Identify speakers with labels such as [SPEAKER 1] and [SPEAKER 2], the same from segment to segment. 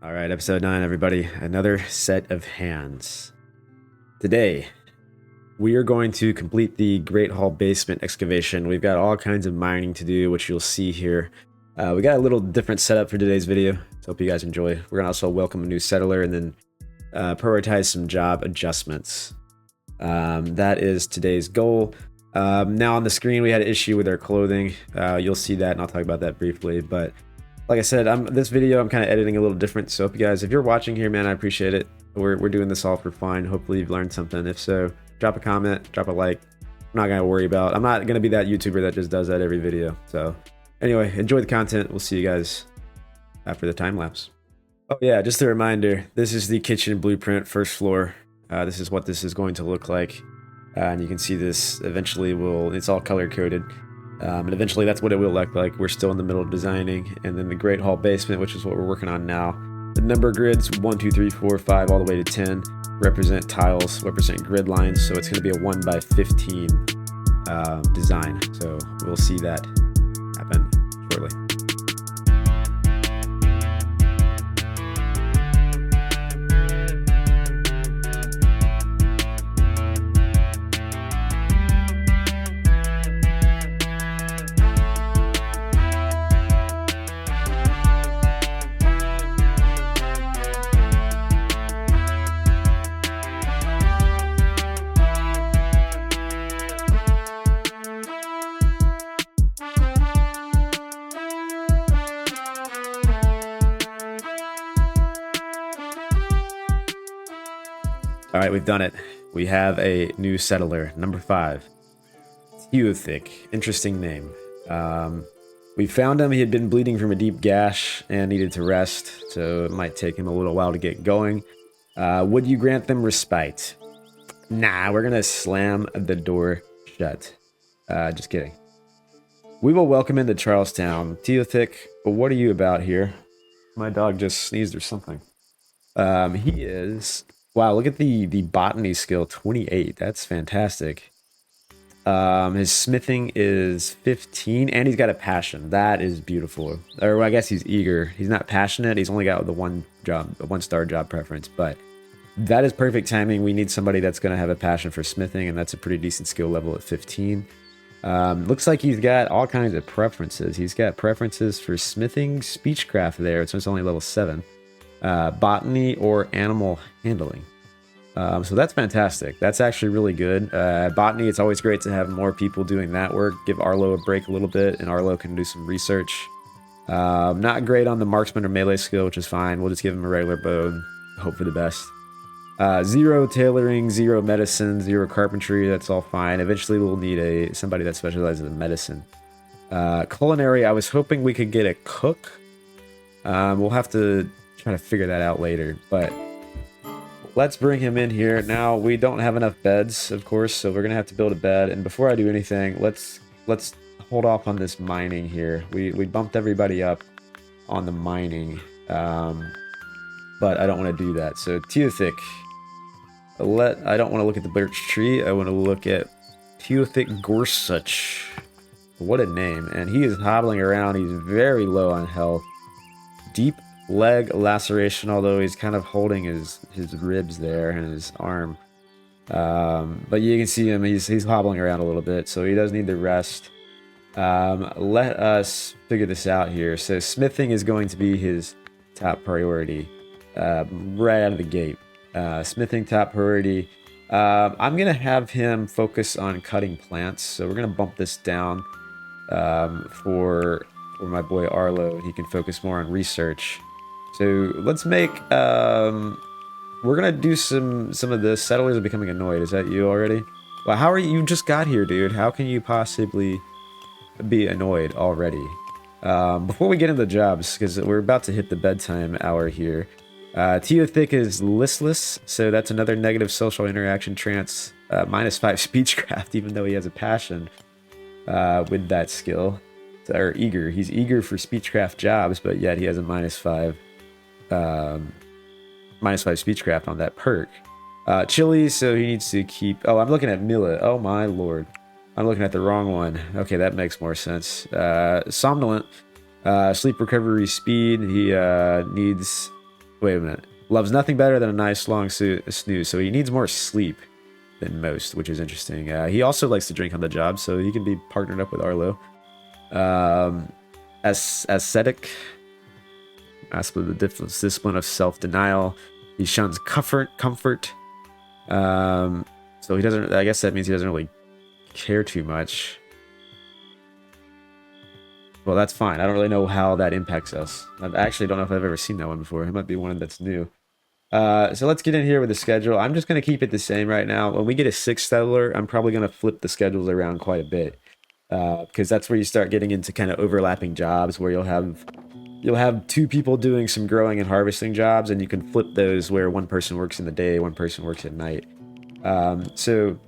[SPEAKER 1] All right, episode 9, everybody. Another set of hands. Today, we are going to complete the Great Hall basement excavation. We've got all kinds of mining to do, which you'll see here. We got a little different setup for today's video, so hope you guys enjoy. We're going to also welcome a new settler and then prioritize some job adjustments. That is today's goal. Now on the screen, we had an issue with our clothing. You'll see that, and I'll talk about that briefly, but like I said, this video I'm kind of editing a little different, so if you're watching here, man, I appreciate it. We're doing this all for fun. Hopefully you've learned something. If so, drop a comment, drop a like. I'm not gonna worry about. I'm not gonna be that YouTuber that just does that every video. So anyway, enjoy the content. We'll see you guys after the time lapse. Oh yeah, just a reminder, this is the kitchen blueprint, first floor. This is what this is going to look like, and you can see this eventually it's all color coded. And eventually that's what it will look like. We're still in the middle of designing. And then the Great Hall basement, which is what we're working on now. The number grids, 1, 2, 3, 4, 5, all the way to 10, represent tiles, represent grid lines. So it's going to be a 1 by 15 design. So we'll see that happen shortly. All right, we've done it. We have a new settler, number 5. Teothic, interesting name. We found him. He had been bleeding from a deep gash and needed to rest, so it might take him a little while to get going. Would you grant them respite? Nah, we're gonna slam the door shut. Just kidding. We will welcome him to Charlestown. Teothic, what are you about here? My dog just sneezed or something. He is... Wow, look at the botany skill, 28. That's fantastic. His smithing is 15, and he's got a passion. That is beautiful. Or I guess he's eager. He's not passionate. He's only got the one star job preference, but that is perfect timing. We need somebody that's going to have a passion for smithing, and that's a pretty decent skill level at 15. Looks like he's got all kinds of preferences. He's got preferences for smithing, speechcraft there, so it's only level 7. Botany or animal handling. So that's fantastic. That's actually really good. Botany, it's always great to have more people doing that work. Give Arlo a break a little bit, and Arlo can do some research. Not great on the marksman or melee skill, which is fine. We'll just give him a regular bow and hope for the best. 0 tailoring, 0 medicine, 0 carpentry. That's all fine. Eventually we'll need somebody that specializes in medicine. Culinary, I was hoping we could get a cook. We'll have to try to figure that out later, but let's bring him in here. Now, we don't have enough beds, of course, so we're gonna have to build a bed. And before I do anything, let's hold off on this mining here. We bumped everybody up on the mining, but I don't want to do that. So Teothic, I don't want to look at the birch tree. I want to look at Teothic Gorsuch. What a name! And he is hobbling around. He's very low on health. Deep leg laceration, although he's kind of holding his ribs there and his arm. But you can see him, he's hobbling around a little bit, so he does need to rest. Let us figure this out here. So smithing is going to be his top priority right out of the gate. Smithing top priority. I'm gonna have him focus on cutting plants, so we're gonna bump this down for my boy Arlo. He can focus more on research. So let's make, we're gonna do some of the settlers are becoming annoyed. Is that you already? Well, how are you just got here, dude? How can you possibly be annoyed already? Before we get into the jobs, because we're about to hit the bedtime hour here. Teothic is listless, so that's another negative social interaction trance, -5 speechcraft, even though he has a passion with that skill. Or eager. He's eager for speechcraft jobs, but yet he has a -5 speechcraft on that perk. Chili, so he needs to keep... Oh, I'm looking at millet. Oh my lord. I'm looking at the wrong one. Okay, that makes more sense. Somnolent. Sleep recovery speed. He needs Wait a minute. Loves nothing better than a nice long snooze, so he needs more sleep than most, which is interesting. He also likes to drink on the job, so he can be partnered up with Arlo. Ascetic. Asked for the discipline of self-denial. He shuns comfort. So he doesn't. I guess that means he doesn't really care too much. Well, that's fine. I don't really know how that impacts us. I actually don't know if I've ever seen that one before. It might be one that's new. So let's get in here with the schedule. I'm just going to keep it the same right now. When we get a 6th settler, I'm probably going to flip the schedules around quite a bit. Because that's where you start getting into kind of overlapping jobs where you'll have 2 people doing some growing and harvesting jobs, and you can flip those where one person works in the day, one person works at night. So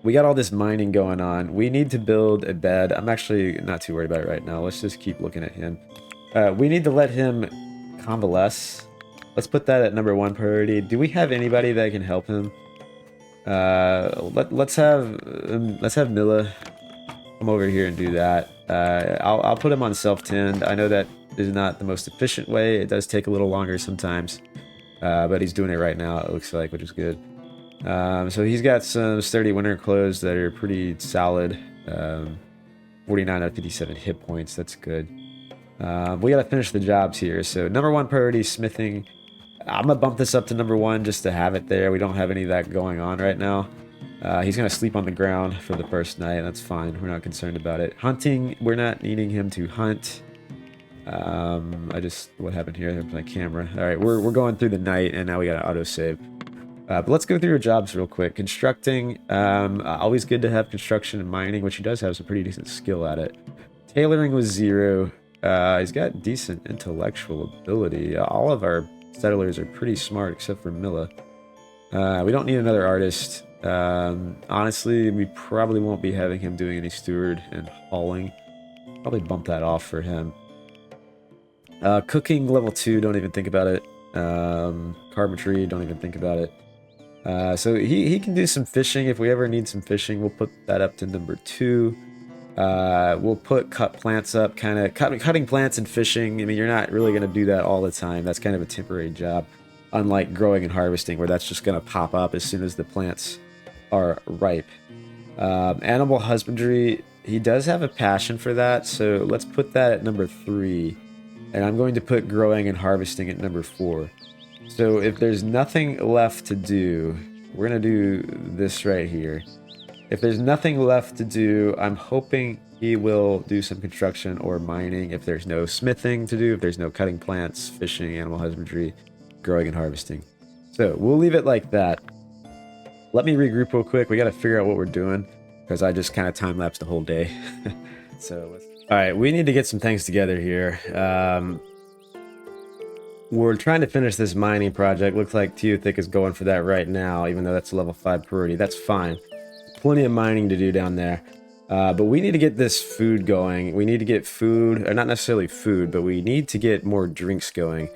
[SPEAKER 1] we got all this mining going on. We need to build a bed. I'm actually not too worried about it right now. Let's just keep looking at him. We need to let him convalesce. Let's put that at number 1 priority. Do we have anybody that can help him? Let's have Mila come over here and do that. I'll put him on self-tend. I know that is not the most efficient way. It does take a little longer sometimes, but he's doing it right now, it looks like, which is good. So he's got some sturdy winter clothes that are pretty solid. 49 out of 57 hit points. That's good. We gotta finish the jobs here. So number 1 priority, smithing. I'm gonna bump this up to number 1 just to have it there. We don't have any of that going on right now. He's gonna sleep on the ground for the first night. That's fine. We're not concerned about it. Hunting, we're not needing him to hunt. What happened here? There's my camera. All right, we're going through the night, and now we got to autosave. But let's go through your jobs real quick. Constructing, always good to have construction and mining, which he does have some pretty decent skill at it. Tailoring was 0. He's got decent intellectual ability. All of our settlers are pretty smart, except for Mila. We don't need another artist. Honestly, we probably won't be having him doing any steward and hauling. Probably bump that off for him. Cooking, level 2, don't even think about it. Carpentry, don't even think about it. So he can do some fishing. If we ever need some fishing, we'll put that up to number 2. We'll put cut plants up, kind of cutting plants and fishing. I mean, you're not really going to do that all the time. That's kind of a temporary job, unlike growing and harvesting, where that's just going to pop up as soon as the plants are ripe. Animal husbandry, he does have a passion for that, so let's put that at number 3. And I'm going to put growing and harvesting at number 4. So if there's nothing left to do, we're going to do this right here. If there's nothing left to do, I'm hoping he will do some construction or mining if there's no smithing to do, if there's no cutting plants, fishing, animal husbandry, growing and harvesting. So we'll leave it like that. Let me regroup real quick. We got to figure out what we're doing because I just kind of time-lapsed the whole day. All right, we need to get some things together here. We're trying to finish this mining project. Looks like Teothic is going for that right now, even though that's a level 5 priority. That's fine. Plenty of mining to do down there. But we need to get this food going. We need to get food, or not necessarily food, but we need to get more drinks going.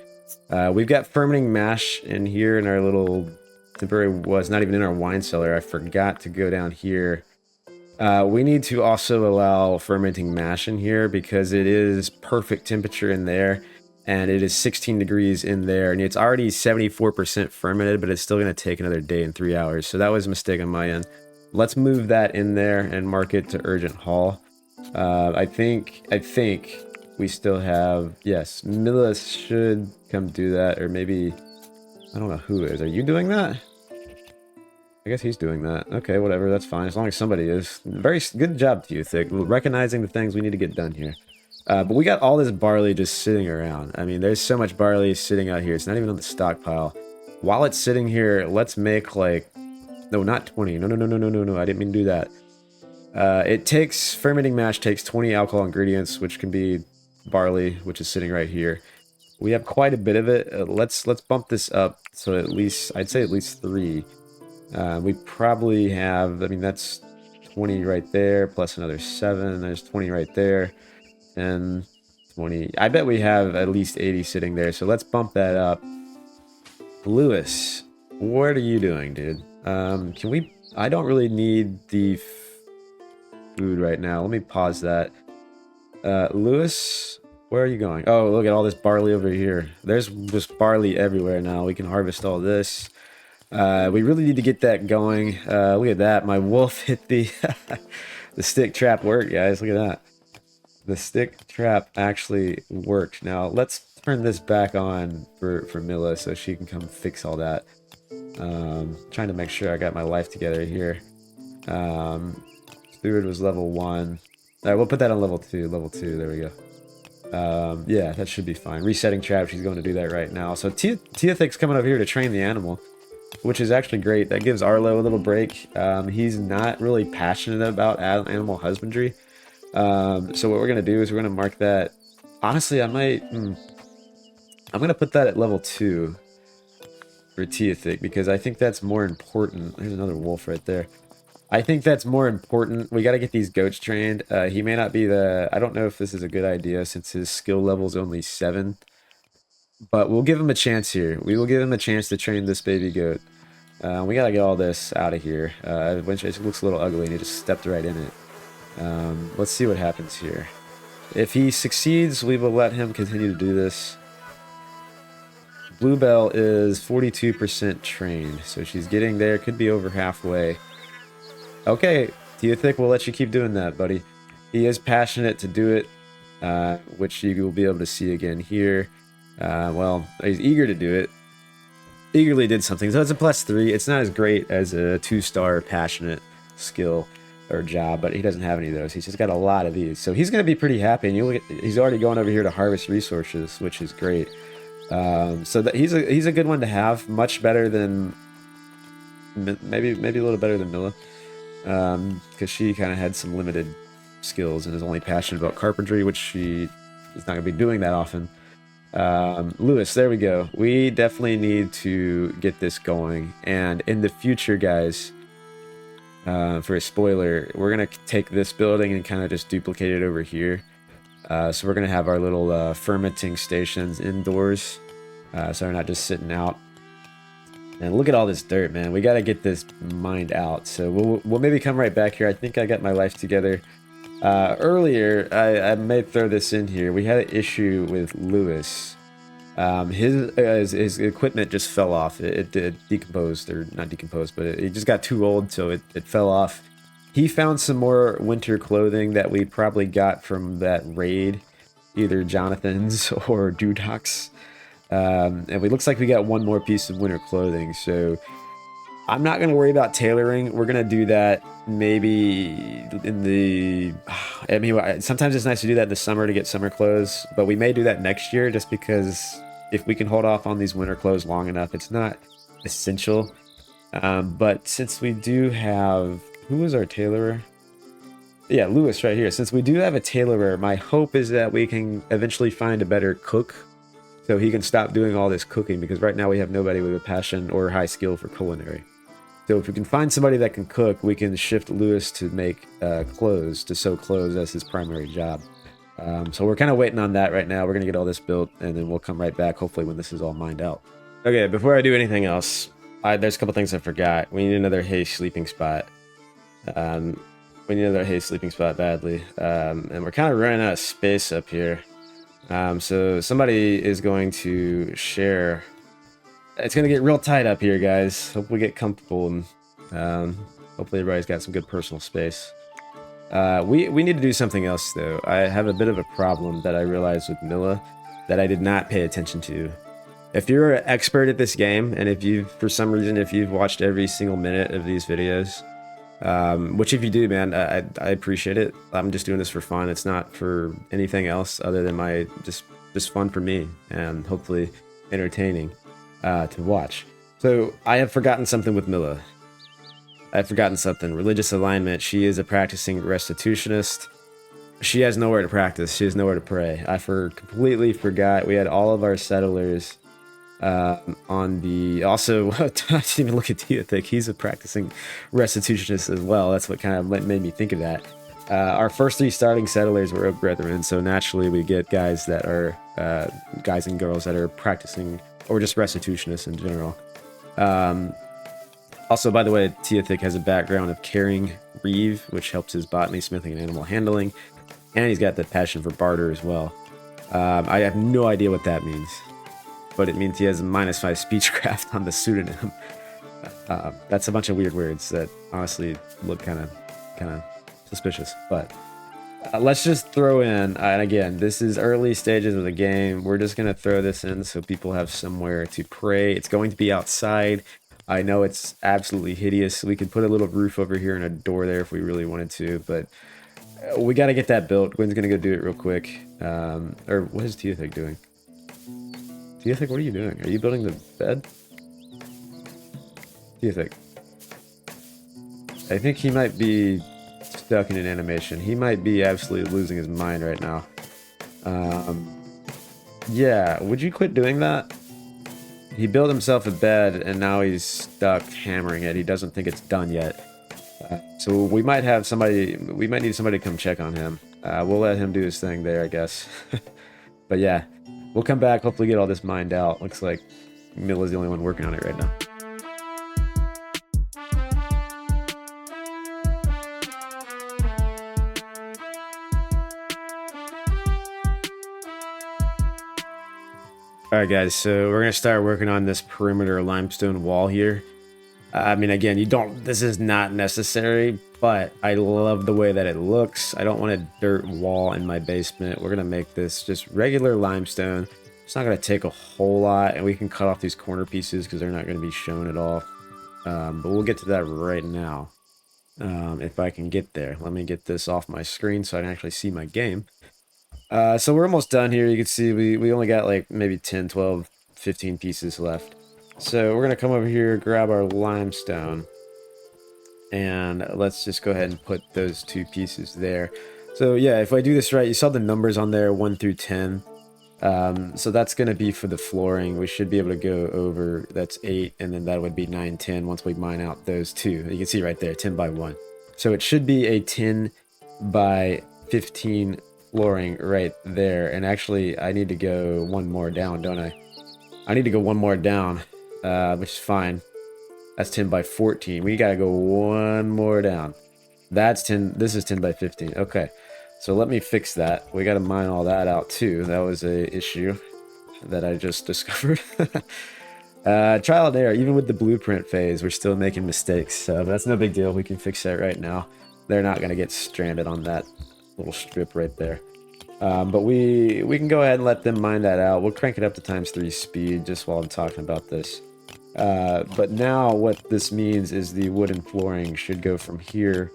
[SPEAKER 1] We've got fermenting mash in here in our little temporary, was not even in our wine cellar. I forgot to go down here. We need to also allow fermenting mash in here because it is perfect temperature in there. And it is 16 degrees in there, and it's already 74% fermented, but it's still going to take another day and 3 hours. So that was a mistake on my end. Let's move that in there and mark it to urgent haul. I think we still have, yes, Mila should come do that, or maybe, I don't know who is. Are you doing that? I guess he's doing that. Okay, whatever, that's fine, as long as somebody is. Very good job to you, Thick, recognizing the things we need to get done here. But we got all this barley just sitting around. I mean, there's so much barley sitting out here. It's not even on the stockpile. While it's sitting here, let's make like... No, not 20. No. I didn't mean to do that. It takes... Fermenting mash takes 20 alcohol ingredients, which can be barley, which is sitting right here. We have quite a bit of it. Let's bump this up so at least... I'd say at least 3. We probably have... I mean, that's 20 right there, plus another 7. There's 20 right there. And 20. I bet we have at least 80 sitting there, so let's bump that up. Lewis, what are you doing, dude? Can we... I don't really need the food right now. Let me pause that. Lewis, Where are you going? Oh, look at all this barley over here. There's just barley everywhere now. We can harvest all this. We really need to get that going. Look at that. My wolf hit the the stick trap worked, guys. Look at that. The stick trap actually worked. Now let's turn this back on for Mila so she can come fix all that. Trying to make sure I got my life together here. Steward was level 1. Alright, we'll put that on level 2. Level 2, there we go. Yeah, that should be fine. Resetting trap, she's going to do that right now. So Teothic's coming over here to train the animal, which is actually great. That gives Arlo a little break. He's not really passionate about animal husbandry. So what we're going to do is we're going to mark that. Honestly, I'm going to put that at level 2 for Teothic because I think that's more important. There's another wolf right there. I think that's more important. We got to get these goats trained. He may not be the... I don't know if this is a good idea since his skill level is only 7. But we'll give him a chance here. We will give him a chance to train this baby goat. We got to get all this out of here. It looks a little ugly and he just stepped right in it. Let's see what happens here. If he succeeds, we will let him continue to do this. Bluebell is 42% trained. So she's getting there. Could be over halfway. Okay, Teothic, we'll let you keep doing that, buddy. He is passionate to do it, which you will be able to see again here. Well, he's eager to do it. Eagerly did something. So it's a +3. It's not as great as a 2-star passionate skill or job, but he doesn't have any of those. He's just got a lot of these. So he's going to be pretty happy. And he's already going over here to harvest resources, which is great. So he's a good one to have. Much better than... Maybe a little better than Mila. Because she kind of had some limited skills and is only passionate about carpentry, which she is not going to be doing that often. Lewis, there we go. We definitely need to get this going. And in the future, guys, for a spoiler, we're going to take this building and kind of just duplicate it over here. So we're going to have our little fermenting stations indoors. So we're not just sitting out. And look at all this dirt, man. We got to get this mined out. So we'll maybe come right back here. I think I got my life together. Earlier, I may throw this in here. We had an issue with Lewis. His equipment just fell off. It decomposed, or not decomposed, but it just got too old, so it fell off. He found some more winter clothing that we probably got from that raid, either Jonathan's or Dudok's. And it looks like we got one more piece of winter clothing, so I'm not going to worry about tailoring. We're going to do that maybe in the... I mean, sometimes it's nice to do that in the summer to get summer clothes, but we may do that next year just because if we can hold off on these winter clothes long enough, it's not essential. But since we do have... Who is our tailorer? Yeah, Lewis right here. Since we do have a tailorer, my hope is that we can eventually find a better cook so he can stop doing all this cooking, because right now we have nobody with a passion or high skill for culinary. So if we can find somebody that can cook, we can shift Lewis to make clothes, to sew clothes as his primary job. So we're kind of waiting on that right now. We're going to get all this built, and then we'll come right back, hopefully, when this is all mined out. Okay, before I do anything else, there's a couple things I forgot. We need another hay sleeping spot. We need another hay sleeping spot badly. And we're kind of running out of space up here. So somebody is going to share. It's going to get real tight up here, guys. Hope we get comfortable, and hopefully everybody's got some good personal space. We need to do something else, though. I have a bit of a problem that I realized with Mila that I did not pay attention to. If you're an expert at this game, and for some reason, if you've watched every single minute of these videos, which if you do, man, I appreciate it. I'm just doing this for fun. It's not for anything else other than just fun for me, and hopefully entertaining to watch. So I have forgotten something with Mila. I've forgotten something. Religious alignment. She is a practicing restitutionist. She has nowhere to practice. She has nowhere to pray. I completely forgot. We had all of our settlers on the... Also, I didn't even look at Teothic. He's a practicing restitutionist as well. That's what kind of made me think of that. Our first 3 starting settlers were Oak Brethren, so naturally we get guys that are... guys and girls that are practicing, or just restitutionists in general. Also, by the way, Teothic has a background of carrying reeve, which helps his botany, smithing, and animal handling. And he's got the passion for barter as well. I have no idea what that means, but it means he has -5 speechcraft on the pseudonym. That's a bunch of weird words that honestly look kind of suspicious. But let's just throw in, and again, this is early stages of the game. We're just gonna throw this in so people have somewhere to pray. It's going to be outside. I know it's absolutely hideous. We could put a little roof over here and a door there if we really wanted to, but we got to get that built. Gwen's gonna go do it real quick. Or what is Teothic doing? Teothic, what are you doing? Are you building the bed? Teothic. I think he might be stuck in an animation. He might be absolutely losing his mind right now. Yeah, would you quit doing that? He built himself a bed and now he's stuck hammering it. He doesn't think it's done yet. So we might have somebody, we might need somebody to come check on him. We'll let him do his thing there, I guess. But yeah, we'll come back, hopefully get all this mined out. Looks like Milla's the only one working on it right now. Alright guys, so we're going to start working on this perimeter limestone wall here. I mean, again, this is not necessary, but I love the way that it looks. I don't want a dirt wall in my basement. We're going to make this just regular limestone. It's not going to take a whole lot, and we can cut off these corner pieces because they're not going to be shown at all. But we'll get to that right now. If I can get there. Let me get this off my screen so I can actually see my game. So we're almost done here. You can see we only got like maybe 10, 12, 15 pieces left. So we're going to come over here, grab our limestone, and let's just go ahead and put those 2 pieces there. So yeah, if I do this right, you saw the numbers on there, 1 through 10. So that's going to be for the flooring. We should be able to go over, that's 8, and then that would be 9, 10 once we mine out those 2. You can see right there, 10 by 1. So it should be a 10 by 15 flooring right there. And actually, I need to go one more down, don't I? I need to go one more down, which is fine. That's 10 by 14. We gotta go one more down. That's 10. This is 10 by 15. Okay, so let me fix that. We gotta mine all that out too. That was a issue that I just discovered. Trial and error. Even with the blueprint phase, we're still making mistakes. So that's no big deal. We can fix that right now. They're not gonna get stranded on that little strip right there. But we can go ahead and let them mine that out. We'll crank it up to ×3 speed just while I'm talking about this. But now what this means is the wooden flooring should go from here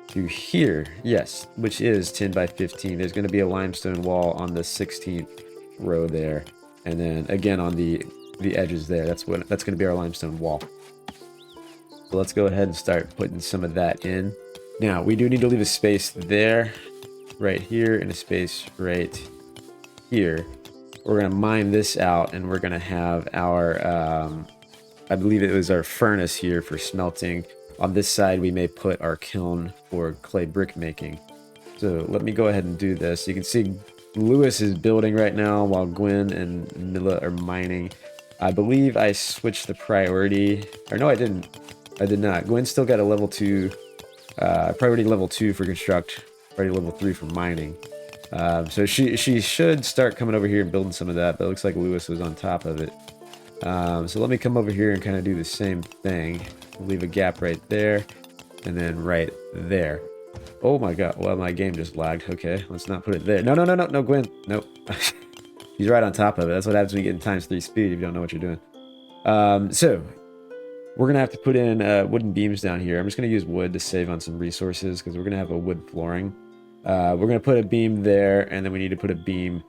[SPEAKER 1] to here. Yes, which is 10 by 15. There's going to be a limestone wall on the 16th row there. And then again on the edges there. That's going to be our limestone wall. So let's go ahead and start putting some of that in. Now, we do need to leave a space there, right here, and a space right here. We're going to mine this out, and we're going to have our, I believe it was our furnace here for smelting. On this side, we may put our kiln for clay brick making. So let me go ahead and do this. You can see Lewis is building right now while Gwen and Milla are mining. I believe I switched the priority. Or no, I didn't. I did not. Gwen still got a level 2, priority level 2 for construct. Already level 3 for mining. So she should start coming over here and building some of that, but it looks like Lewis was on top of it. So let me come over here and kind of do the same thing. Leave a gap right there, and then right there. Oh my god, well my game just lagged. Okay, let's not put it there. No, Gwen. Nope. He's right on top of it. That's what happens when you get in ×3 speed if you don't know what you're doing. So we're going to have to put in wooden beams down here. I'm just going to use wood to save on some resources because we're going to have a wood flooring. We're going to put a beam there, and then we need to put a beam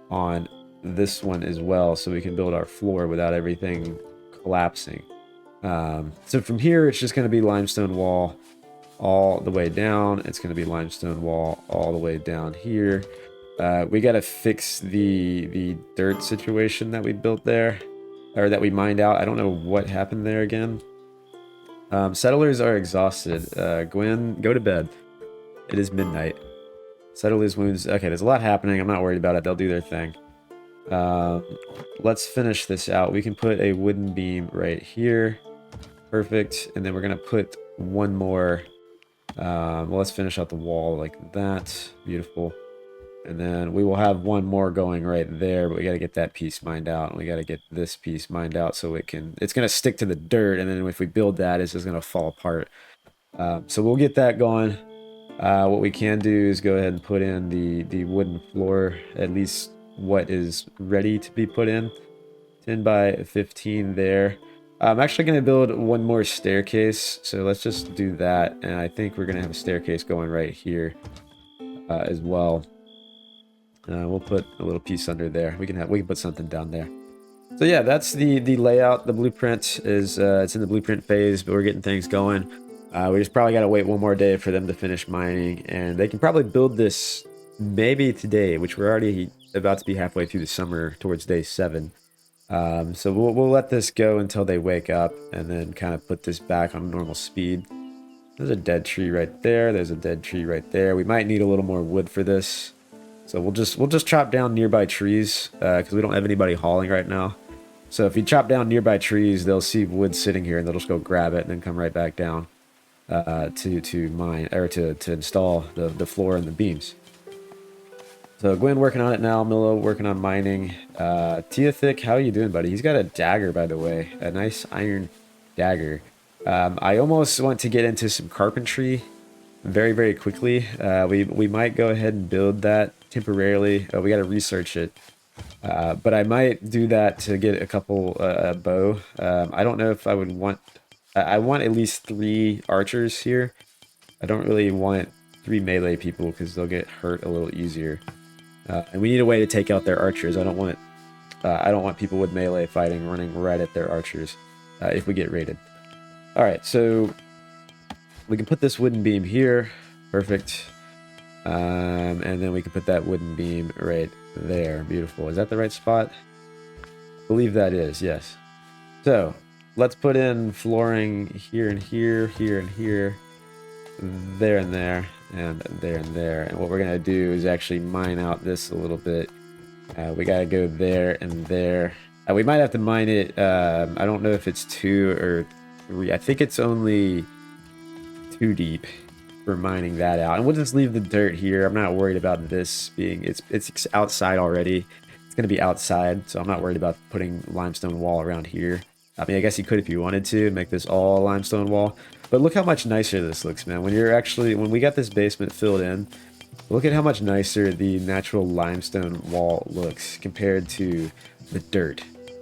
[SPEAKER 1] on this one as well so we can build our floor without everything collapsing. So from here, it's just going to be limestone wall all the way down. It's going to be limestone wall all the way down here. We got to fix the dirt situation that we built there, or that we mined out. I don't know what happened there again. Settlers are exhausted. Gwen, go to bed. It is midnight. Settlers' wounds. Okay, there's a lot happening. I'm not worried about it. They'll do their thing. Let's finish this out. We can put a wooden beam right here. Perfect. And then we're going to put one more. Well, let's finish out the wall like that. Beautiful. And then we will have one more going right there, but we got to get that piece mined out. And we got to get this piece mined out so it's going to stick to the dirt. And then if we build that, it's just going to fall apart. So we'll get that going. What we can do is go ahead and put in the wooden floor, at least what is ready to be put in. 10 by 15 there. I'm actually going to build one more staircase, so let's just do that. And I think we're going to have a staircase going right here as well. We'll put a little piece under there. We can put something down there. So yeah, that's the layout. The blueprint is it's in the blueprint phase, but we're getting things going. We just probably got to wait one more day for them to finish mining, and they can probably build this maybe today, which we're already about to be halfway through the summer towards day 7. So we'll let this go until they wake up, and then kind of put this back on normal speed. There's a dead tree right there. There's a dead tree right there. We might need a little more wood for this. So we'll just chop down nearby trees because we don't have anybody hauling right now. So if you chop down nearby trees, they'll see wood sitting here and they'll just go grab it and then come right back down to mine or to install the floor and the beams. So Gwen working on it now. Milo working on mining. Teothic, how are you doing, buddy? He's got a dagger, by the way, a nice iron dagger. I almost want to get into some carpentry very quickly. We might go ahead and build that temporarily. We got to research it, but I might do that to get a couple bow. I don't know if I would want. I want at least 3 archers here. I don't really want 3 melee people because they'll get hurt a little easier. And we need a way to take out their archers. I don't want people with melee fighting running right at their archers if we get raided. All right, so we can put this wooden beam here. Perfect. And then we can put that wooden beam right there. Beautiful. Is that the right spot? I believe that is, yes. So let's put in flooring here and here, here and here, there and there, and there and there. And what we're going to do is actually mine out this a little bit. We got to go there and there. We might have to mine it. I don't know if it's 2 or 3. I think it's only 2 deep for mining that out. And we'll just leave the dirt here. I'm not worried about this being, it's outside already. It's going to be outside, so I'm not worried about putting limestone wall around here. I mean, I guess you could if you wanted to make this all limestone wall. But look how much nicer this looks, man. When we got this basement filled in, look at how much nicer the natural limestone wall looks compared to the dirt.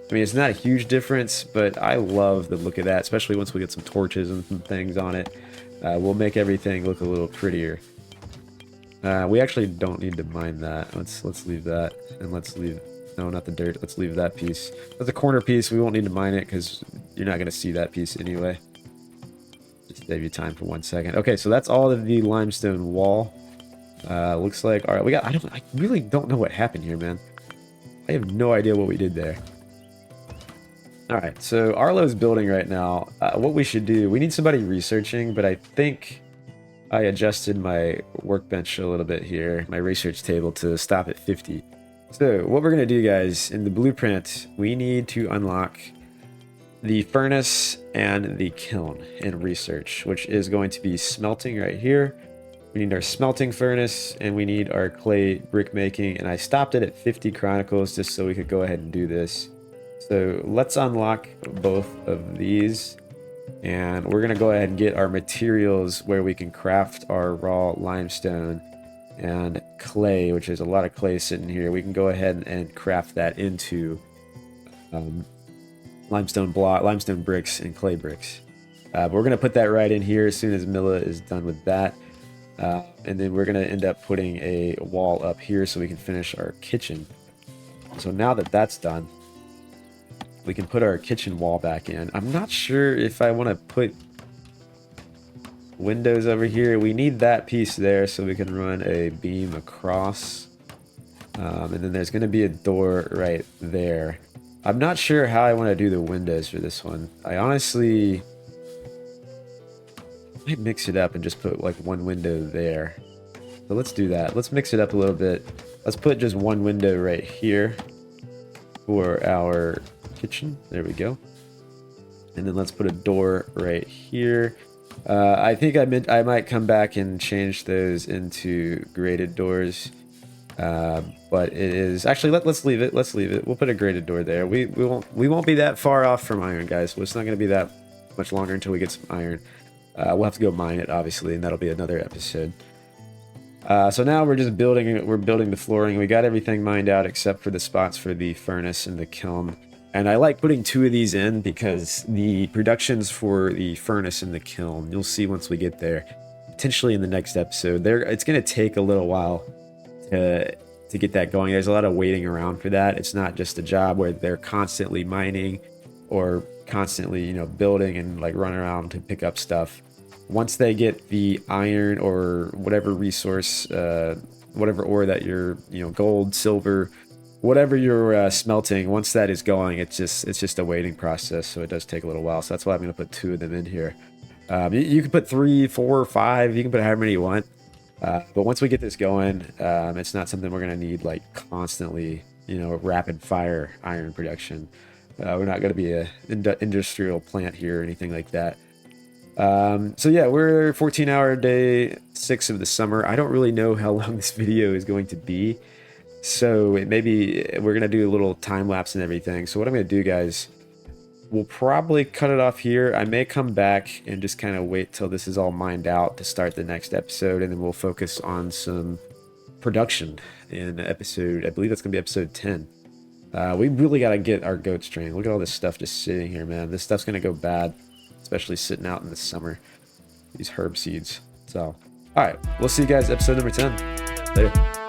[SPEAKER 1] I mean, it's not a huge difference, but I love the look of that, especially once we get some torches and some things on it. We'll make everything look a little prettier. We actually don't need to mine that. Let's leave that, and let's leave... No, not the dirt. Let's leave that piece. That's a corner piece. We won't need to mine it because you're not going to see that piece anyway. Just save you time for 1 second. Okay, so that's all of the limestone wall. Looks like... All right, I really don't know what happened here, man. I have no idea what we did there. All right, so Arlo's building right now. What we should do... We need somebody researching, but I think I adjusted my workbench a little bit here, my research table, to stop at 50. So what we're going to do, guys, in the blueprint, we need to unlock the furnace and the kiln in research, which is going to be smelting right here. We need our smelting furnace, and we need our clay brick making, and I stopped it at 50 chronicles just so we could go ahead and do this. So let's unlock both of these, and we're going to go ahead and get our materials where we can craft our raw limestone and clay, which is a lot of clay sitting here. We can go ahead and craft that into limestone bricks and clay bricks. But we're going to put that right in here as soon as Milla is done with that. And then we're going to end up putting a wall up here so we can finish our kitchen. So now that that's done, we can put our kitchen wall back in. I'm not sure if I want to put windows over here. We need that piece there so we can run a beam across. And then there's going to be a door right there. I'm not sure how I want to do the windows for this one. I honestly might mix it up and just put like one window there. So let's do that. Let's mix it up a little bit. Let's put just one window right here for our kitchen. There we go. And then let's put a door right here. I think I might come back and change those into graded doors. But it is actually let's leave it. Let's leave it. We'll put a graded door there. We won't be that far off from iron, guys. Well, it's not going to be that much longer until we get some iron. We'll have to go mine it, obviously, and that'll be another episode. So now we're just building. We're building the flooring. We got everything mined out except for the spots for the furnace and the kiln. And I like putting 2 of these in because the productions for the furnace and the kiln, you'll see once we get there, potentially in the next episode. It's going to take a little while to get that going. There's a lot of waiting around for that. It's not just a job where they're constantly mining or constantly, building and like running around to pick up stuff. Once they get the iron or whatever resource, whatever ore that you're, gold, silver, whatever you're smelting, once that is going, it's just a waiting process. So it does take a little while. So that's why I'm going to put 2 of them in here. You can put 3, 4, 5. You can put however many you want. But once we get this going, it's not something we're going to need like constantly, rapid fire iron production. We're not going to be a industrial plant here or anything like that. So yeah, we're 14-hour day 6 of the summer. I don't really know how long this video is going to be. So maybe we're going to do a little time lapse and everything. So what I'm going to do, guys, we'll probably cut it off here. I may come back and just kind of wait till this is all mined out to start the next episode, and then we'll focus on some production in episode, I believe that's going to be episode 10. We really got to get our goats trained. Look at all this stuff just sitting here, man. This stuff's going to go bad, especially sitting out in the summer. These herb seeds. So, all right, we'll see you guys episode number 10. Later.